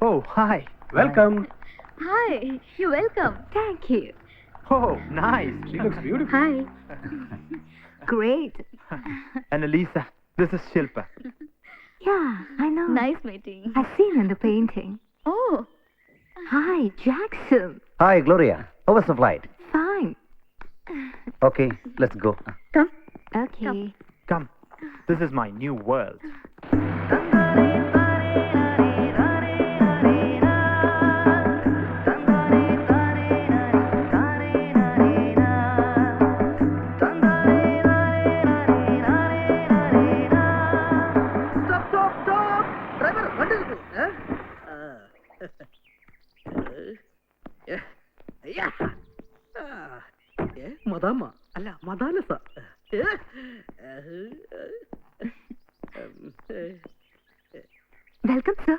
Oh, hi. Welcome. Hi, you're welcome. Thank you. Oh, nice. She looks beautiful. Hi. Great. And Elisa, this is Shilpa. Yeah, I know. Nice meeting. I've seen in the painting. Oh, Hi, Jackson. Hi, Gloria. How was the flight? Fine. Okay, let's go. come. Okay. Come. This is my new world. മദാമ അല്ല മദാലസ Welcome, sir.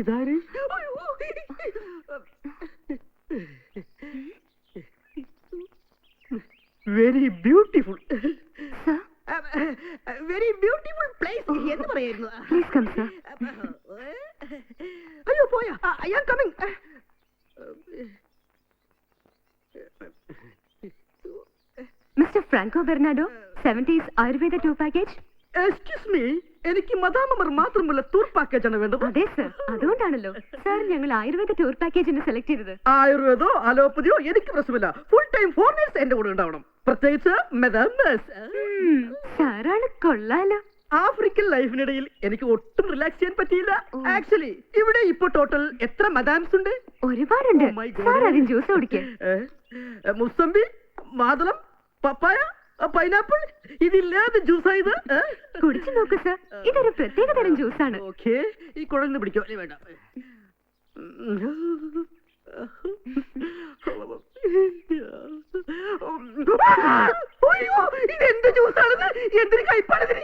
ഇതാര് very beautiful Sir, very beautiful place എന്ന് പറയായിരുന്നു please come, sir. അയ്യോ പോയാ I am coming Mr. Franco Bernardo, 70s Ayurveda tour package? Excuse me എനിക്ക് മദാമർ മാത്രമുള്ള ടൂർ പാക്കേജ് ആണ് വേണ്ടത് അതെ സർ, അതുകൊണ്ടാണല്ലോ സാർ ഞങ്ങൾ ആയുർവേദ ടൂർ പാക്കേജിന് സെലക്ട് ചെയ്തത്. ആയുർവേദോ അലോപ്പതിയോ എനിക്ക് പ്രശ്നമില്ല. ഫുൾ ടൈം ഫോറിനേഴ്സ് എന്റെ കൂടെ ഉണ്ടാവണം. പ്രത്യേകിച്ച് സാറാണ് കൊള്ളാലോ. ആഫ്രിക്കൻ ലൈഫിനിടയിൽ എനിക്ക് ഒട്ടും റിലാക്സ് ചെയ്യാൻ പറ്റിയില്ല. ആക്ച്വലി ഇവിടെ ഇപ്പൊ ടോട്ടൽ എത്ര മദാംസ് ഉണ്ട്? ഒരുപാടുണ്ട്. Oh my God. സാർ ആദ്യം ജ്യൂസ് കുടിക്കേ. മുസംബി, മാതളം, പപ്പായ, പൈനാപ്പിൾ ഇതില്ലാതെ ജ്യൂസ് ആയത് കുടിച്ചു നോക്കൂ സർ, ഇതൊരു പ്രത്യേക തരം ജ്യൂസാണ്. ഓക്കെ, ഈ കുഴന്ന് പിടിക്കോ അല്ലേ? വേണ്ട. ഇതെന്ത് ജ്യൂസാണെന്ന്, എന്തിന് കൈപ്പാടത്?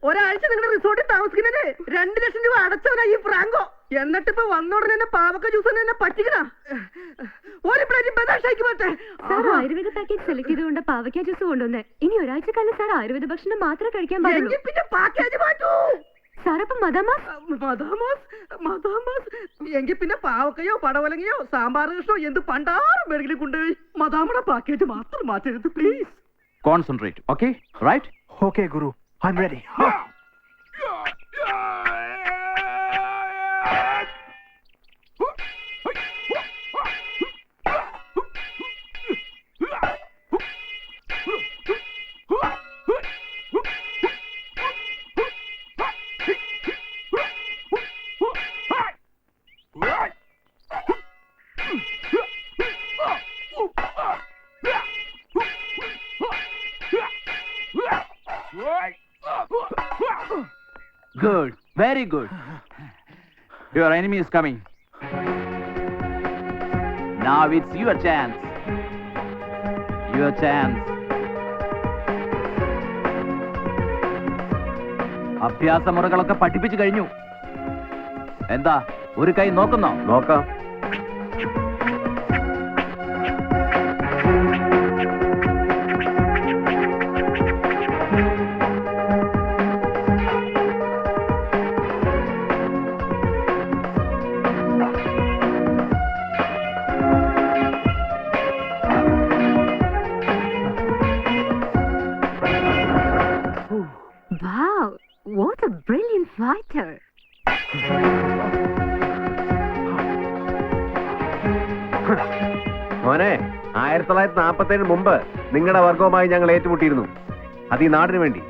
ഒരാഴ്ച നിങ്ങളുടെ റിസോർട്ടിൽ താമസിക്കുന്നതിന് 2 ലക്ഷം രൂപ അടച്ചവനാ ഈ ഫ്രാങ്കോ. എന്നിട്ടിപ്പോ വന്നോടനെ തന്നെ പാവക്ക ജ്യൂസ് തന്നെ പറ്റിക്കണ. ഒരു പ്ലേറ്റ് ബദാഷായിക്ക് പറ്റേ. സാർ ആയുർവേദ പാക്കേജ് സെലക്ട് ചെയ്തുകൊണ്ട് പാവയ്ക്ക ജ്യൂസ് കൊണ്ടുവന്ന് ഇനി ഒരാഴ്ച കാലം സാർ ആയുർവേദ ഭക്ഷണം മാത്രമേ കഴിക്കാൻ പാടുള്ളൂ. പിന്നെ പാക്കേജ് മാറ്റൂ സാർ. അപ്പം മദാമാസ് എങ്കിൽ പിന്നെ പാവക്കയോ പടവലങ്ങയോ സാമ്പാർ കൃഷ്ണോ എന്ത് പണ്ടാറും വേണമെങ്കിലും കൊണ്ടുപോയി മദാമയുടെ പാക്കേജ് മാത്രം മാറ്റരുത് please. Concentrate, okay? Right? Okay, Guru. I'm ready. Good. Very good. Your enemy is coming. Now it's your chance. Your chance. അഭ്യാസമുറകളൊക്കെ പഠിപ്പിച്ചു കഴിഞ്ഞു. എന്താ ഒരു കൈ നോക്കുന്നോ? നോക്കാം. Wow, what a brilliant fighter. മോനെ, 1947 മുമ്പ് നിങ്ങളുടെ വർഗവുമായി ഞങ്ങൾ ഏറ്റുമുട്ടിയിരുന്നു. അത് ഈ നാടിന് വേണ്ടി,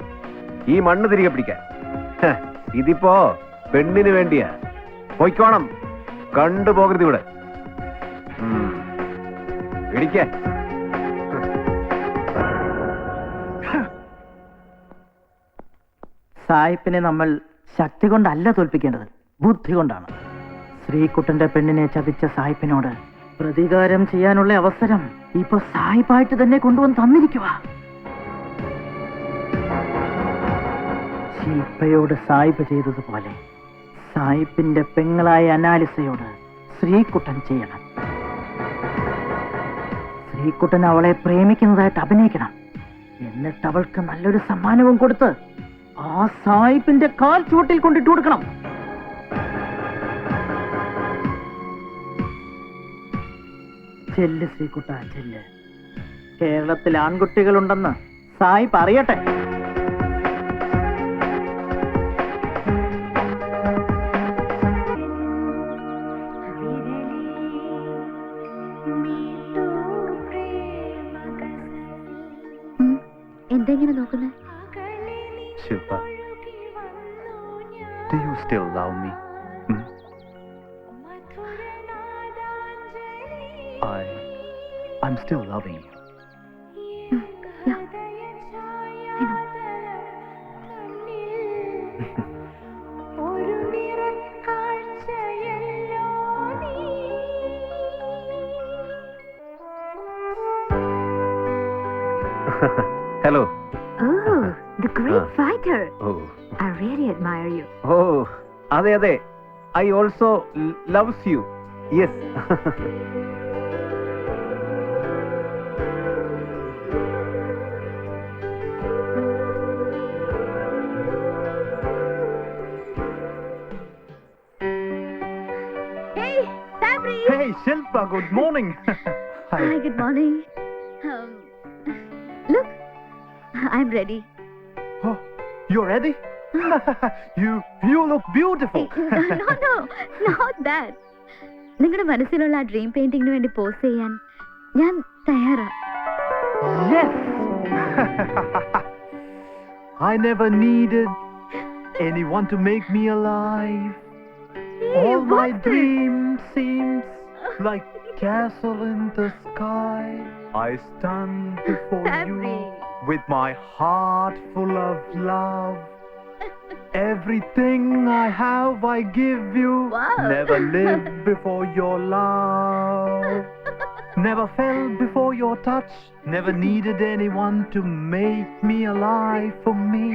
ഈ മണ്ണ് തിരികെ പിടിക്കാൻ. ഇതിപ്പോ പെണ്ണിന് വേണ്ടിയാ. പൊയ്ക്കോണം, കണ്ടുപോകരുത് ഇവിടെ. പിടിക്ക. സായിപ്പിനെ നമ്മൾ ശക്തി കൊണ്ടല്ല തോൽപ്പിക്കേണ്ടത്, ബുദ്ധി കൊണ്ടാണ്. ശ്രീകുട്ടന്റെ പെണ്ണിനെ ചതിച്ച സായിപ്പിനോട് പ്രതികാരം ചെയ്യാനുള്ള അവസരം ഇപ്പൊ സായിപ്പായിട്ട് തന്നെ കൊണ്ടുവന്ന് തന്നിരിക്കുക. ശീപ്പയോട് സായിപ്പ് ചെയ്തതുപോലെ സായിപ്പിന്റെ പെങ്ങളായ അനാലിസയോട് ശ്രീകുട്ടൻ ചെയ്യണം. ശ്രീകുട്ടൻ അവളെ പ്രേമിക്കുന്നതായിട്ട് അഭിനയിക്കണം. എന്നിട്ട് അവൾക്ക് നല്ലൊരു സമ്മാനവും കൊടുത്ത് ആ സായിപ്പിന്റെ കാൽ ചുവട്ടിൽ കൊണ്ടിട്ട് കൊടുക്കണം. ചെല്ല് ശ്രീകുട്ട ചെല്ല്. കേരളത്തിൽ ആൺകുട്ടികളുണ്ടെന്ന് സായിപ്പ് അറിയട്ടെ. എന്തെങ്ങനെ നോക്കുന്നത്? Shilpa, do you still love me? Hmm? I'm still loving you. Yeah. I know. Hello. Oh, the great Ah. fighter. Oh I really admire you. Oh അതെ അതെ, I also loves you. Yes. Hey, Sabri. Hey, Shilpa, good morning. Hi, good morning. Look, I'm ready. Oh, you're ready? You look beautiful. No, not that. നിങ്ങളുടെ മനസ്സിലുള്ള ആ dream പെയിന്റിങ്ങിന് വേണ്ടി pose ചെയ്യാൻ ഞാൻ തയ്യാറാ. Yes. I never needed anyone to make me alive. All my what's this? dreams seems like castle in the sky. I stand before Sabri. you with my heart full of love. Everything I have I give you. Wow. Never lived before your love. Never felt before your touch. Never needed anyone to make me alive for me.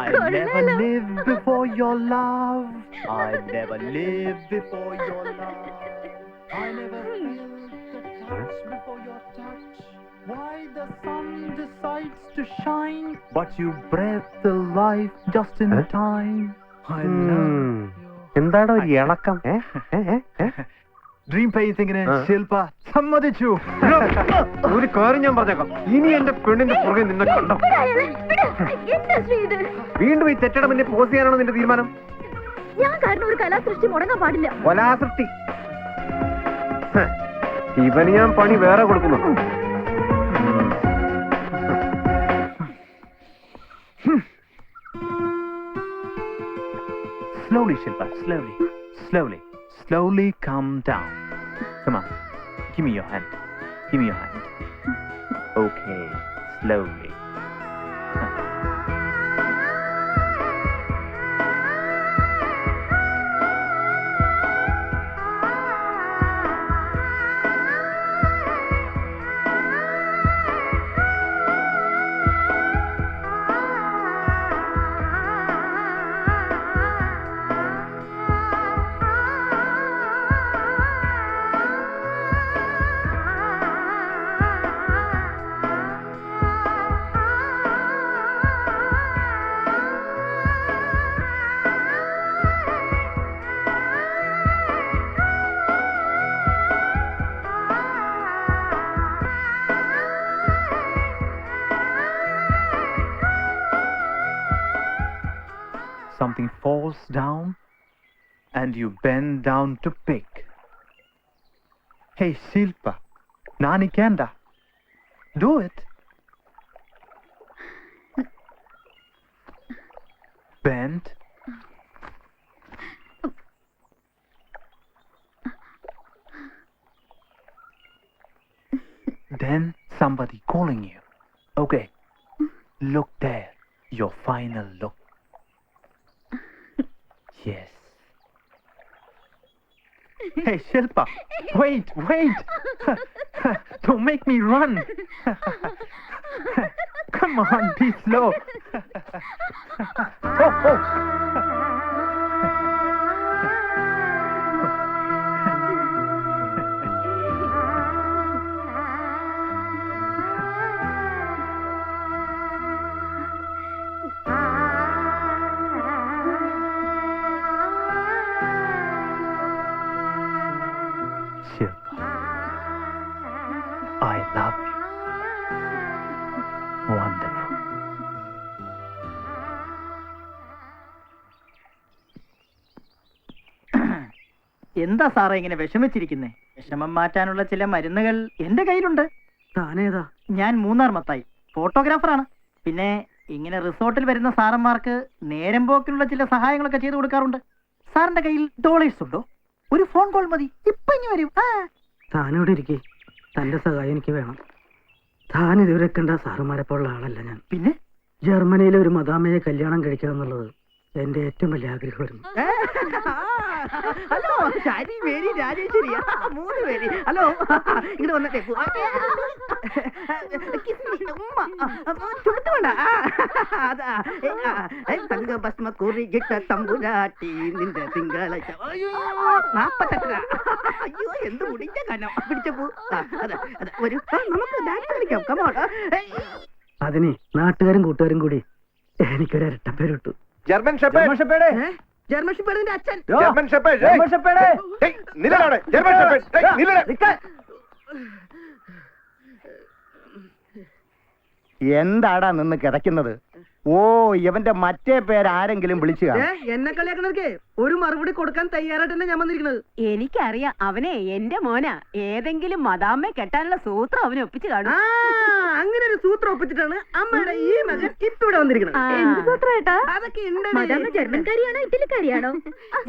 I never Cornello. lived before your love. I never lived before your love. I never felt the touch before your touch. Why the sun decides to shine, but you breathe the life just in time. I love you. എന്താടോ ഈ ഇളക്കം? Dream പെയിന്റിങ്ങിന് ശില്പ സമ്മതിച്ചു. ഒരു കാര്യം ഞാൻ പറഞ്ഞേക്കാം, ഇനി എന്റെ പെണ്ണിന്റെ പുറകെ നിന്നെ കണ്ടോ എന്താ ശ്രീത്? വീണ്ടും ഈ തെറ്റയുടെ മുന്നേ പോസ് ചെയ്യാനാണോ നിന്റെ തീരുമാനം? ഞാൻ കാരണം ഒരു കലാസൃഷ്ടി മുടങ്ങാൻ പാടില്ല. കൊലാസൃഷ്ടി. ഇവന് ഞാൻ പണി വേറെ കൊടുക്കുന്നു. Slowly, Shilpa, slowly, slowly, slowly calm down. Come on, give me your hand. Give me your hand. Okay, slowly. Something falls down and you bend down to pick. Hey, Shilpa, Nani Kanda, do it. Bend. Then somebody calling you. Okay, look there, your final look. Yes. Hey, Shilpa, wait. Don't make me run. Come on, be slow. Oh. I love you. Wonderful. എന്താ സാറേ ഇങ്ങനെ വിഷമിച്ചിരിക്കുന്നേ? വിഷമം മാറ്റാനുള്ള ചില മരുന്നുകൾ എന്റെ കയ്യിലുണ്ട്. താനേതാ? ഞാൻ മൂന്നാർ മത്തായി, ഫോട്ടോഗ്രാഫറാണ്. പിന്നെ ഇങ്ങനെ റിസോർട്ടിൽ വരുന്ന സാറന്മാർക്ക് നേരം പോക്കിലുള്ള ചില സഹായങ്ങളൊക്കെ ചെയ്തു കൊടുക്കാറുണ്ട്. സാറിന്റെ കയ്യിൽ ഡോളേഴ്സ് ഉണ്ടോ? ഒരു ഫോൺ കോൾ മതി, ഇപ്പൊ ഇനി വരും. താനോടെ ഇരിക്കേ, തന്റെ സഹായം എനിക്ക് വേണം. താൻ ഇതുവരെ കണ്ട സാറുമാരെ പോലുള്ള ആളല്ല ഞാൻ. പിന്നെ ജർമ്മനിയിലെ ഒരു മദാമയെ കല്യാണം കഴിക്കുക എന്നുള്ളത് എന്റെ ഏറ്റവും വലിയ ആഗ്രഹമായിരുന്നു. ഹലോ, ശരി, മേരി, രാജേശ്വരി, 3 പേര്. ഹലോ, ഇങ്ങോട്ട് വന്നിട്ടേ തങ്കഭസ്മ കുറികിട്ട തമ്പുരാട്ടി നിന്റെ തിങ്കളാഴ്ച. അയ്യോ 48. അയ്യോ എന്ത് മുടിഞ്ഞ കനം പിടിച്ചപ്പോ. വരൂ, നമുക്ക് ഡാൻസ് കളിക്കാം. കമോൺ. അതിന് നാട്ടുകാരും കൂട്ടുകാരും കൂടി എനിക്കൊരു ഇരട്ടപ്പേരിട്ടു. German shepherd. ജർമ്മൻ ഷെപ്പേർഡിന്റെ അച്ഛൻ. German shepherd. ഏയ്, നില്ലടാ, ജർമ്മൻ ഷെപ്പേർഡ്. ഏയ്, നില്ലടാ. എന്താടാ നിന്ന് കിടക്കുന്നത്? ഓ, ഇവന്റെ മറ്റേ പേര് ആരെങ്കിലും വിളിച്ചു കാണും. എന്നെ കളിയാക്കണർക്ക് ഒരു മറുപടി കൊടുക്കാൻ തയ്യാറായിട്ട് തന്നെ ഞാൻ വന്നിരിക്കുന്നത്. എനിക്കറിയാം, അവനെ എന്റെ മോനാ. ഏതെങ്കിലും മദാമ്മയെ കെട്ടാനുള്ള സൂത്രം അവനെ ഒപ്പിച്ചു കാണും. അങ്ങനെ ഒരു സൂത്രം ഒപ്പിച്ചിട്ടാണ് അമ്മയുടെ ഈ മകൻ ഇപ്പൊ ഇവിടെ വന്നിരിക്കുന്നത്. അതൊക്കെ മദാമ ജർമ്മൻകാരിയാണോ ഇറ്റലിക്കാരിയാണോ?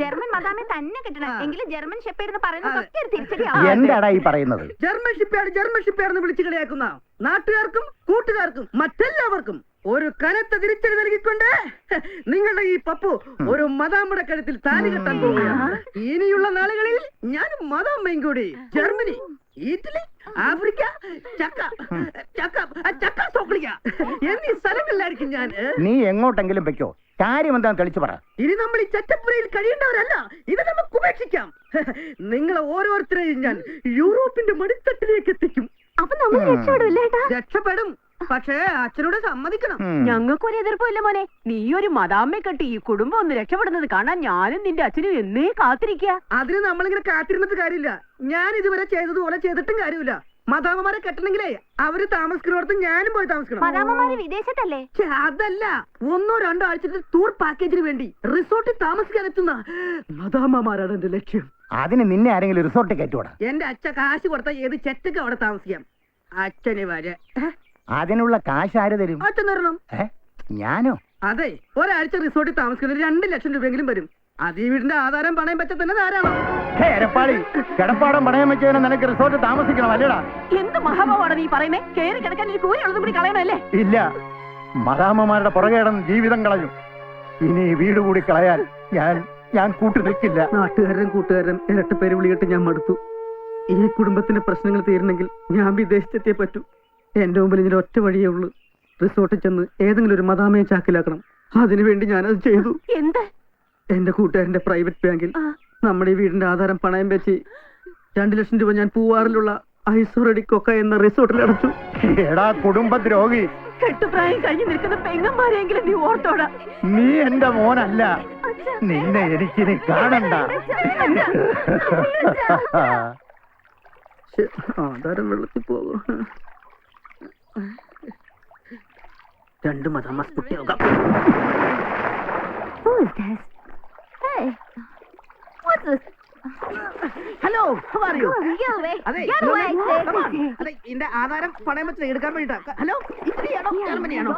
ജർമ്മൻ മദാമെ തന്നെ കിട്ടണം, എങ്കിലും ജർമ്മൻ ഷെപ്പേർഡ് പറയുന്നതൊക്കെ തിരിച്ചടിയാവും. എന്താടാ ഈ പറയുന്നത്? ജർമ്മൻ ഷിപ്പ്യാർഡ് വിളിച്ചു കളിയാക്കുന്ന നാട്ടുകാർക്കും കൂട്ടുകാർക്കും മറ്റെല്ലാവർക്കും ഒരു കനത്ത തിരിച്ചടി നൽകിക്കൊണ്ട് നിങ്ങളുടെ ഈ പപ്പു ഒരു മദാമ്മയുടെ കഴുത്തിൽ താലി കെട്ടാൻ പോവുകയാണ്. ഇനിയുള്ള നാളുകളിൽ ഞാൻ മദാമ്മയും കൂടി ജർമ്മനി, ഇറ്റലി, ആഫ്രിക്ക, ചക്ക സോക്ലിക്ക എന്നീ സ്ഥലങ്ങളിലായിരിക്കും ഞാൻ. നീ എങ്ങോട്ടെങ്കിലും വെക്കോ, കാര്യം എന്താന്ന് തെളിച്ചു പറ. ഇനി നമ്മൾ ഈ ചറ്റപ്പുരയിൽ കഴിയേണ്ടവരല്ല, ഇത് നമുക്ക് ഉപേക്ഷിക്കാം. നിങ്ങളെ ഓരോരുത്തരെയും ഞാൻ യൂറോപ്പിന്റെ മടിത്തട്ടിലേക്ക് എത്തിക്കും. അപ്പൊ നമ്മൾ രക്ഷപ്പെടുമല്ലേ? രക്ഷപ്പെടും, പക്ഷേ അച്ഛനോട് സമ്മതിക്കണം. ഞങ്ങൾക്കൊരു എതിർപ്പില്ല മോനെ. നീ ഒരു മദാമ്മയെ കെട്ടി ഈ കുടുംബം ഒന്ന് രക്ഷപ്പെടുന്നത് കാണാൻ ഞാനും നിന്റെ അച്ഛനും എന്നേ കാത്തിരിക്കുക. അതിന് നമ്മളിങ്ങനെ കാത്തിരുന്നിട്ട് കാര്യമില്ല. ഞാൻ ഇതുവരെ ചെയ്തതുപോലെ ചെയ്തിട്ടും കാര്യമില്ല. മദാമ്മമാരെ കെട്ടണമെങ്കിലേ അവര് താമസിക്കുന്നിടത്ത് ഞാനും പോയി താമസിക്കണം. മദാമ്മമാര് വിദേശത്തല്ലേ? അതല്ല, 1-2 ആഴ്ചത്തെ ടൂർ പാക്കേജിന് വേണ്ടി റിസോർട്ടിൽ താമസിക്കാൻ എത്തുന്ന മദാമ്മമാരാണ് എന്റെ ലക്ഷ്യം. അതിന് നിന്നെ ആരെങ്കിലും റിസോർട്ടിൽ കയറ്റുവാടാ? എന്റെ അച്ഛൻ കാശ് കൊടുത്താൽ ഏത് ചെറ്റക്ക് അവിടെ താമസിക്കാം. അച്ഛന് വരെ അതിനുള്ള കാശ് ആര് തരും? അച്ഛൻ തരണം. ഞാനോ? അതെ, ഒരാഴ്ച റിസോർട്ടിൽ താമസിക്കുന്നത് 2 ലക്ഷം രൂപയെങ്കിലും വരും. അത് ഈ വീടിന്റെ ആധാരം പണയം വെച്ചാൽ തന്നെ ധാരാളം. കിടപ്പാടം പണയം വെച്ചതിന് നിനക്ക് റിസോർട്ടിൽ താമസിക്കണം അല്ലേടാ? എന്ത് മഹാഭാവാണ് നീ പറയുന്നേ? കയറി കിടക്കാൻ ഒരു കൂലി ഉള്ളതും കൂടി കളയണല്ലേ? ഇല്ല, മദാമ്മമാരുടെ പുറകേടം ജീവിതം കളഞ്ഞു. ഇനി വീട് കൂടി കളയാൻ ഞാൻ കൂട്ടു നിൽക്കില്ല. നാട്ടുകാരും കൂട്ടുകാരും ഇരട്ടപ്പേര് വിളിയിട്ട് ഞാൻ മടുത്തു. ഈ കുടുംബത്തിന്റെ പ്രശ്നങ്ങൾ തീരണമെങ്കിൽ ഞാൻ വിദേശത്തെത്തിയേ പറ്റൂ. എന്റെ മുമ്പിൽ ഇതിന് ഒറ്റ വഴിയേ ഉള്ളൂ. റിസോർട്ടിൽ ചെന്ന് ഏതെങ്കിലും ഒരു മദാമയെ ചാക്കിലാക്കണം. അതിനുവേണ്ടി ഞാനത് ചെയ്തു. എന്ത്? എന്റെ കൂട്ടുകാരന്റെ പ്രൈവറ്റ് ബാങ്കിൽ നമ്മുടെ ഈ വീടിന്റെ ആധാരം പണയം വെച്ച് 2 ലക്ഷം രൂപ ഞാൻ പൂവാറിലുള്ള ഐസോറഡി കൊക്ക എന്ന റിസോർട്ടിൽ അടച്ചു. എടാ കുടുംബദ്രോഹി, കെട്ടുപ്രായം കഴിഞ്ഞു നിൽക്കുന്ന പെങ്ങന്മാരെങ്കിലും നീ ഓർത്തോടാ. നീ എന്റെ മോനല്ല. നിന്നെ എനിക്കിനി കാണണ്ട. ആധാരം വെള്ളത്തിൽ പോകും. 2 മദാമ്മസ് കുട്ടിയാകാം. Who is this? Hey, what's this? Hello, how are you? Get away! അതെ, Get away! come on. അതെ, ഇതിന്റെ ആധാരം പണയം വെച്ച് എടുക്കാൻ വേണ്ടിട്ടാ. Hello, ഇറ്റലിയാണോ ജർമ്മനിയാണോ?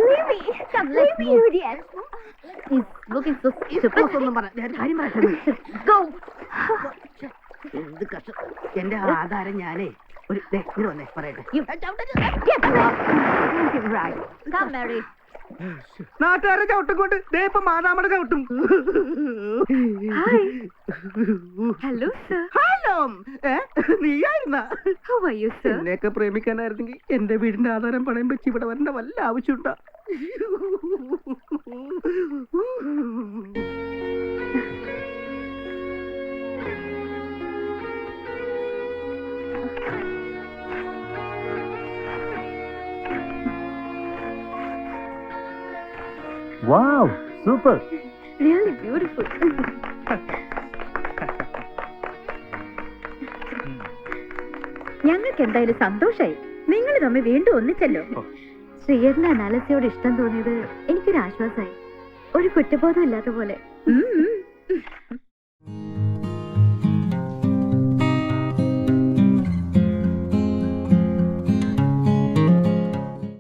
Leave me! Come, leave me, you idiot! He's looking so stupid. ഒന്നും പറ, ഞാൻ കാര്യം പറയട്ടെ. Go! എന്ത് കഷ്ടം. എന്റെ ആധാരം ഞാനേ ഇങ്ങനെ വന്നേ പറയട്ടെ. You get away! Right. Come, Mary. നാട്ടുകാരെ ചവിട്ടിക്കൊണ്ട് ഇപ്പൊ മാതാമയുടെ ചവിട്ടും. Hello sir. ഹലോ, നീയായിരുന്ന? How are you, sir? എന്നെയൊക്കെ പ്രേമിക്കാനായിരുന്നെങ്കിൽ എന്റെ വീടിന്റെ ആധാരം പണയം വെച്ച് ഇവിടെ വരേണ്ട വല്ല ആവശ്യമുണ്ടോ? Wow, super. Really beautiful. ഞങ്ങൾക്ക് എന്തായാലും സന്തോഷായി. നിങ്ങൾ തമ്മിൽ വീണ്ടും ഒന്നിച്ചല്ലോ. ശ്രീയേട്ടന് അനാലസിയോട് ഇഷ്ടം തോന്നിയത് എനിക്കൊരു ആശ്വാസമായി. ഒരു കുറ്റബോധം ഇല്ലാത്ത പോലെ.